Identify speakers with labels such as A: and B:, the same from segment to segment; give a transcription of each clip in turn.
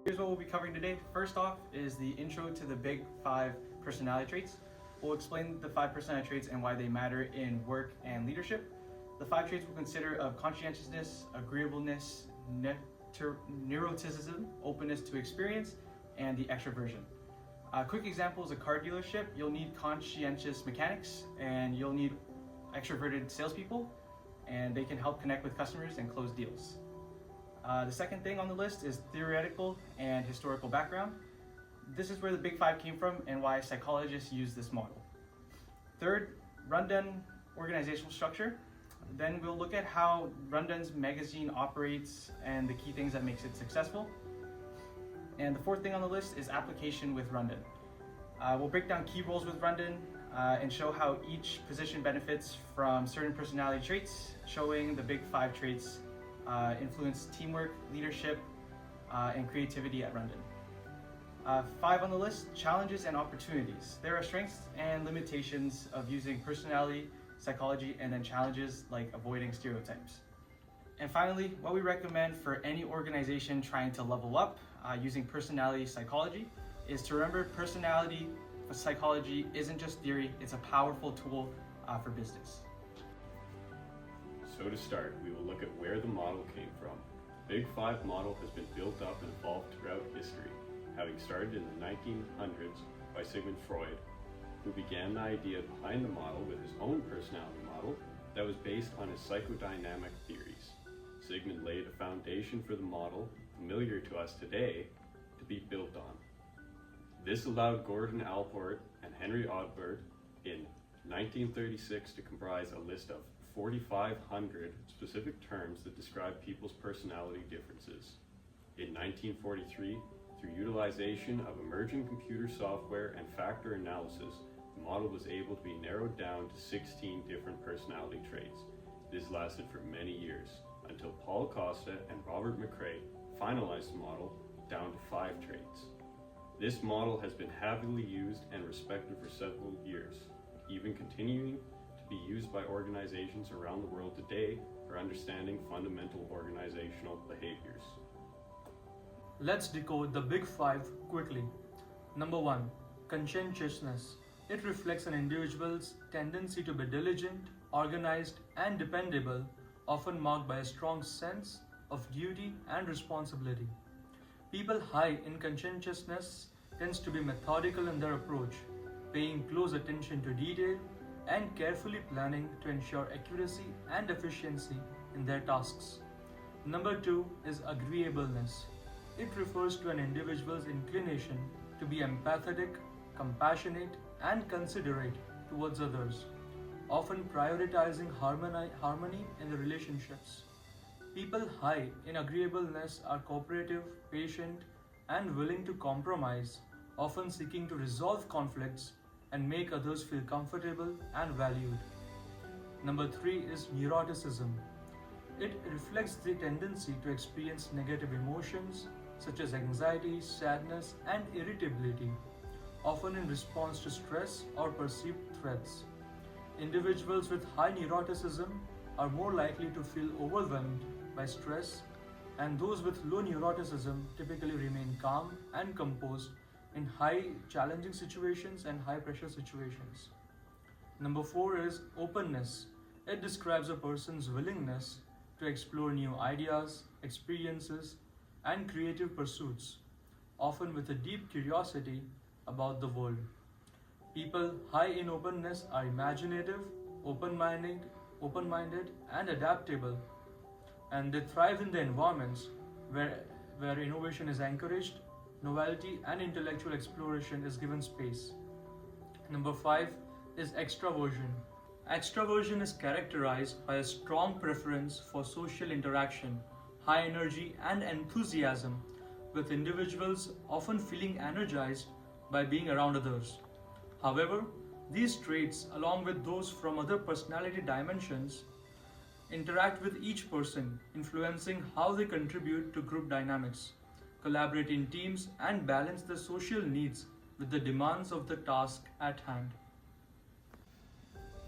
A: Here's what we'll be covering today. First off is the intro to the big 5 personality traits. We'll explain the 5 personality traits and why they matter in work and leadership. The 5 traits we'll consider of conscientiousness, agreeableness, neuroticism, openness to experience, and the extraversion. Quick example is a car dealership. You'll need conscientious mechanics and you'll need extroverted salespeople, and they can help connect with customers and close deals. The second thing on the list is theoretical and historical background. This is where the big 5 came from and why psychologists use this model. Third, Rundaan organizational structure. Then we'll look at how Rundaan's magazine operates and the key things that makes it successful. And the fourth thing on the list is application with Rundaan. We'll break down key roles with Rundaan and show how each position benefits from certain personality traits, showing the big 5 traits influence teamwork, leadership, and creativity at Rundaan. 5 on the list, challenges and opportunities. There are strengths and limitations of using personality, psychology, and then challenges like avoiding stereotypes. And finally, what we recommend for any organization trying to level up using personality psychology is to remember personality psychology isn't just theory, it's a powerful tool for business.
B: So to start, we will look at where the model came from. The Big 5 model has been built up and evolved throughout history, having started in the 1900s by Sigmund Freud, who began the idea behind the model with his own personality model that was based on his psychodynamic theories. Sigmund laid a foundation for the model, familiar to us today, to be built on. This allowed Gordon Allport and Henry Odberg in 1936 to comprise a list of 4,500 specific terms that describe people's personality differences. In 1943, through utilization of emerging computer software and factor analysis, the model was able to be narrowed down to 16 different personality traits. This lasted for many years, until Paul Costa and Robert McCrae finalized the model down to 5 traits. This model has been heavily used and respected for several years, even continuing to be used by organizations around the world today for understanding fundamental organizational behaviors.
C: Let's decode the big 5 quickly. Number 1, conscientiousness. It reflects an individual's tendency to be diligent, organized, and dependable, often marked by a strong sense of duty and responsibility. People high in conscientiousness tends to be methodical in their approach, paying close attention to detail and carefully planning to ensure accuracy and efficiency in their tasks. Number 2 is agreeableness. It refers to an individual's inclination to be empathetic, compassionate, and considerate towards others, often prioritizing harmony in the relationships. People high in agreeableness are cooperative, patient, and willing to compromise, often seeking to resolve conflicts and make others feel comfortable and valued. Number 3 is neuroticism. It reflects the tendency to experience negative emotions such as anxiety, sadness, and irritability, often in response to stress or perceived threats. Individuals with high neuroticism are more likely to feel overwhelmed by stress, and those with low neuroticism typically remain calm and composed in high challenging situations and high pressure situations. Number 4 is openness. It describes a person's willingness to explore new ideas, experiences, and creative pursuits, often with a deep curiosity about the world. People high in openness are imaginative, open-minded, and adaptable, and they thrive in the environments where innovation is encouraged, novelty and intellectual exploration is given space. Number 5 is extraversion. Extraversion is characterized by a strong preference for social interaction, high energy and enthusiasm, with individuals often feeling energized by being around others. However, these traits, along with those from other personality dimensions, interact with each person, influencing how they contribute to group dynamics, collaborate in teams, and balance their social needs with the demands of the task at hand.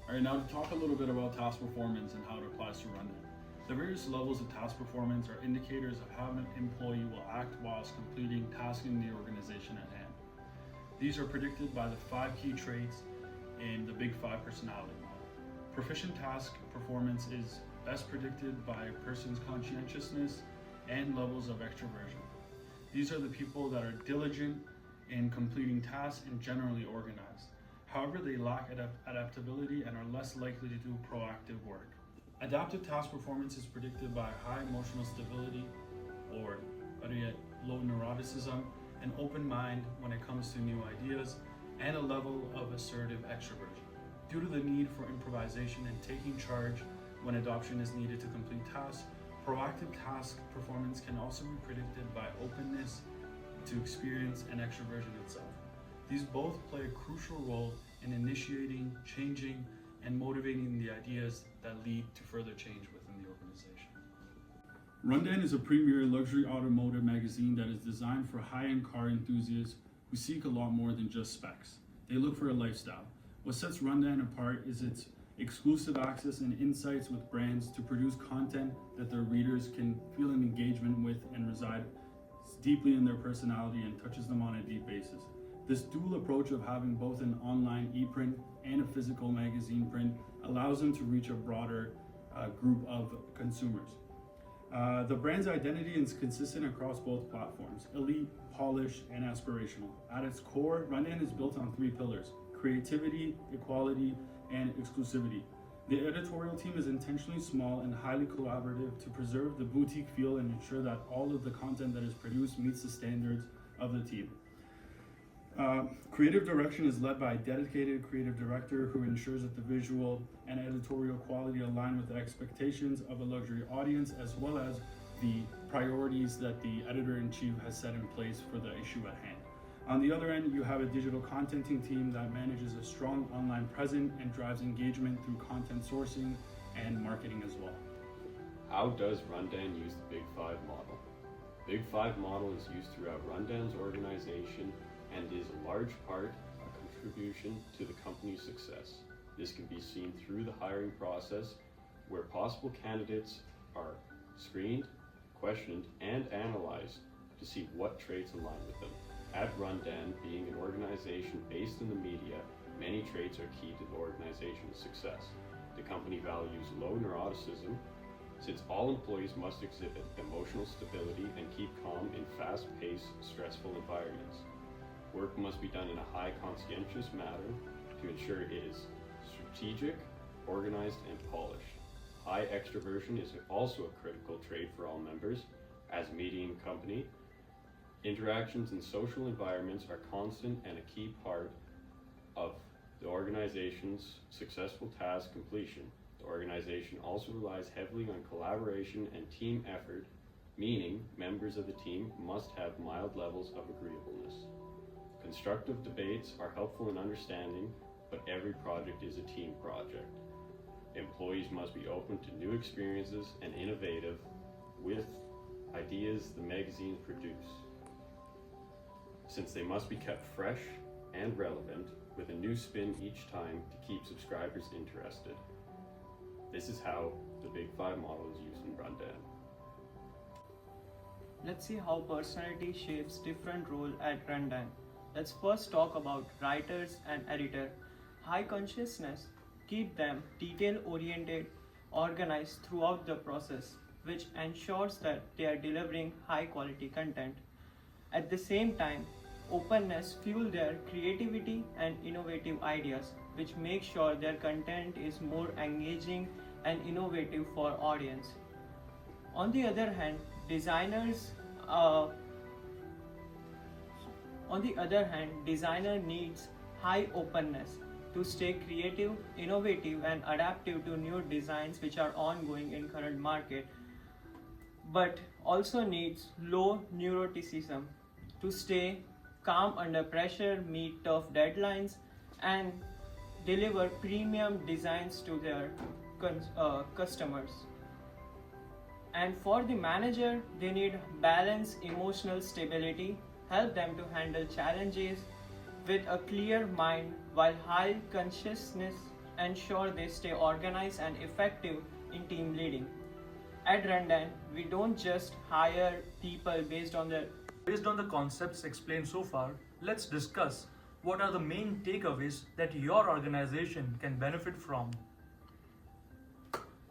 D: All right, now to talk a little bit about task performance and how it applies to Rundaan. The various levels of task performance are indicators of how an employee will act whilst completing tasks in the organization at hand. These are predicted by the 5 key traits in the Big 5 personality model. Proficient task performance is best predicted by a person's conscientiousness and levels of extraversion. These are the people that are diligent in completing tasks and generally organized. However, they lack adaptability and are less likely to do proactive work. Adaptive task performance is predicted by high emotional stability, or better yet, low neuroticism, an open mind when it comes to new ideas, and a level of assertive extroversion. Due to the need for improvisation and taking charge when adoption is needed to complete tasks, proactive task performance can also be predicted by openness to experience and extroversion itself. These both play a crucial role in initiating, changing, and motivating the ideas that lead to further change within the organization. Rundaan is a premier luxury automotive magazine that is designed for high-end car enthusiasts who seek a lot more than just specs. They look for a lifestyle. What sets Rundaan apart is its exclusive access and insights with brands to produce content that their readers can feel an engagement with and reside deeply in their personality and touches them on a deep basis. This dual approach of having both an online e-print and a physical magazine print allows them to reach a broader group of consumers. The brand's identity is consistent across both platforms: elite, polished, and aspirational. At its core, Rundaan is built on 3 pillars: creativity, equality, and exclusivity. The editorial team is intentionally small and highly collaborative to preserve the boutique feel and ensure that all of the content that is produced meets the standards of the team. Creative direction is led by a dedicated creative director who ensures that the visual and editorial quality align with the expectations of a luxury audience, as well as the priorities that the editor-in-chief has set in place for the issue at hand. On the other end, you have a digital contenting team that manages a strong online presence and drives engagement through content sourcing and marketing as well.
B: How does Rundaan use the Big 5 model? Big 5 model is used throughout Rundaan's organization and is a large part a contribution to the company's success. This can be seen through the hiring process, where possible candidates are screened, questioned, and analyzed to see what traits align with them. At Rundaan, being an organization based in the media, many traits are key to the organization's success. The company values low neuroticism, since all employees must exhibit emotional stability and keep calm in fast-paced, stressful environments. Work must be done in a high conscientious manner to ensure it is strategic, organized, and polished. High extraversion is also a critical trait for all members. As a media company, interactions in social environments are constant and a key part of the organization's successful task completion. The organization also relies heavily on collaboration and team effort, meaning members of the team must have mild levels of agreeableness. Constructive debates are helpful in understanding, but every project is a team project. Employees must be open to new experiences and innovative with ideas the magazines produce, since they must be kept fresh and relevant with a new spin each time to keep subscribers interested. This is how the Big 5 model is used in Rundaan.
E: Let's see how personality shapes different roles at Rundaan. Let's first talk about writers and editor. High consciousness keep them detail-oriented, organized throughout the process, which ensures that they are delivering high-quality content. At the same time, openness fuels their creativity and innovative ideas, which make sure their content is more engaging and innovative for audience. On the other hand, designer needs high openness to stay creative, innovative, and adaptive to new designs which are ongoing in current market, but also needs low neuroticism to stay calm under pressure, meet tough deadlines, and deliver premium designs to their customers. And for the manager, they need balanced emotional stability, help them to handle challenges with a clear mind, while high consciousness ensure they stay organized and effective in team leading. At Rundaan, we don't just hire people based on their
C: Based on the concepts explained so far, let's discuss what are the main takeaways that your organization can benefit from.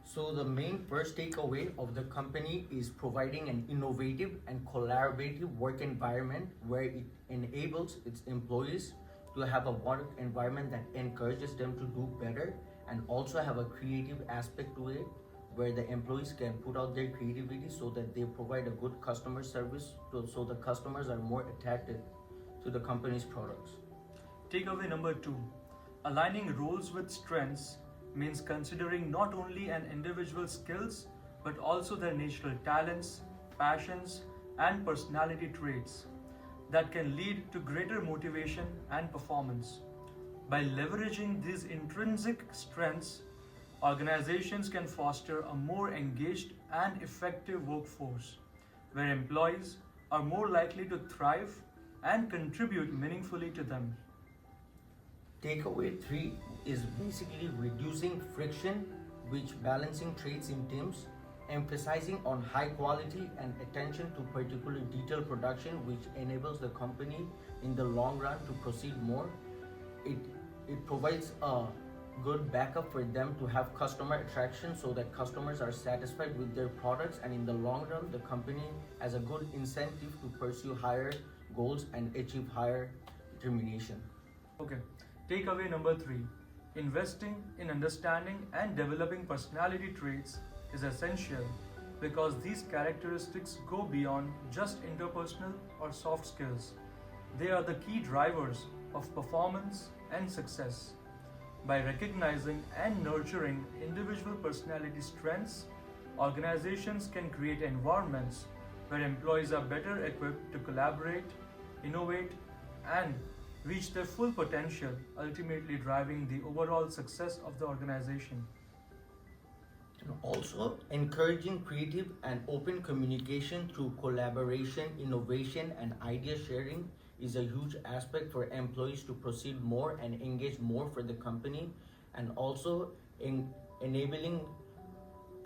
F: So the main first takeaway of the company is providing an innovative and collaborative work environment where it enables its employees to have a work environment that encourages them to do better and also have a creative aspect to it where the employees can put out their creativity so that they provide a good customer service so the customers are more attracted to the company's products.
C: Takeaway number 2. Aligning roles with strengths means considering not only an individual's skills but also their natural talents, passions, and personality traits that can lead to greater motivation and performance. By leveraging these intrinsic strengths, organizations can foster a more engaged and effective workforce where employees are more likely to thrive and contribute meaningfully to them.
F: Takeaway 3 is basically reducing friction, which balancing traits in teams, emphasizing on high quality and attention to particular detail production, which enables the company in the long run to proceed more. It provides a good backup for them to have customer attraction so that customers are satisfied with their products, and in the long run the company has a good incentive to pursue higher goals and achieve higher determination.
C: Okay, takeaway number 3. Investing in understanding and developing personality traits is essential because these characteristics go beyond just interpersonal or soft skills. They are the key drivers of performance and success. By recognizing and nurturing individual personality strengths, organizations can create environments where employees are better equipped to collaborate, innovate, and reach their full potential, ultimately driving the overall success of the organization.
F: And also encouraging creative and open communication through collaboration, innovation, and idea sharing is a huge aspect for employees to proceed more and engage more for the company, and also enabling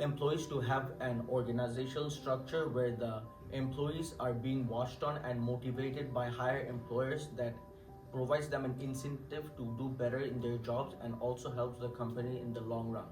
F: employees to have an organizational structure where the employees are being watched on and motivated by higher employers that provides them an incentive to do better in their jobs and also helps the company in the long run.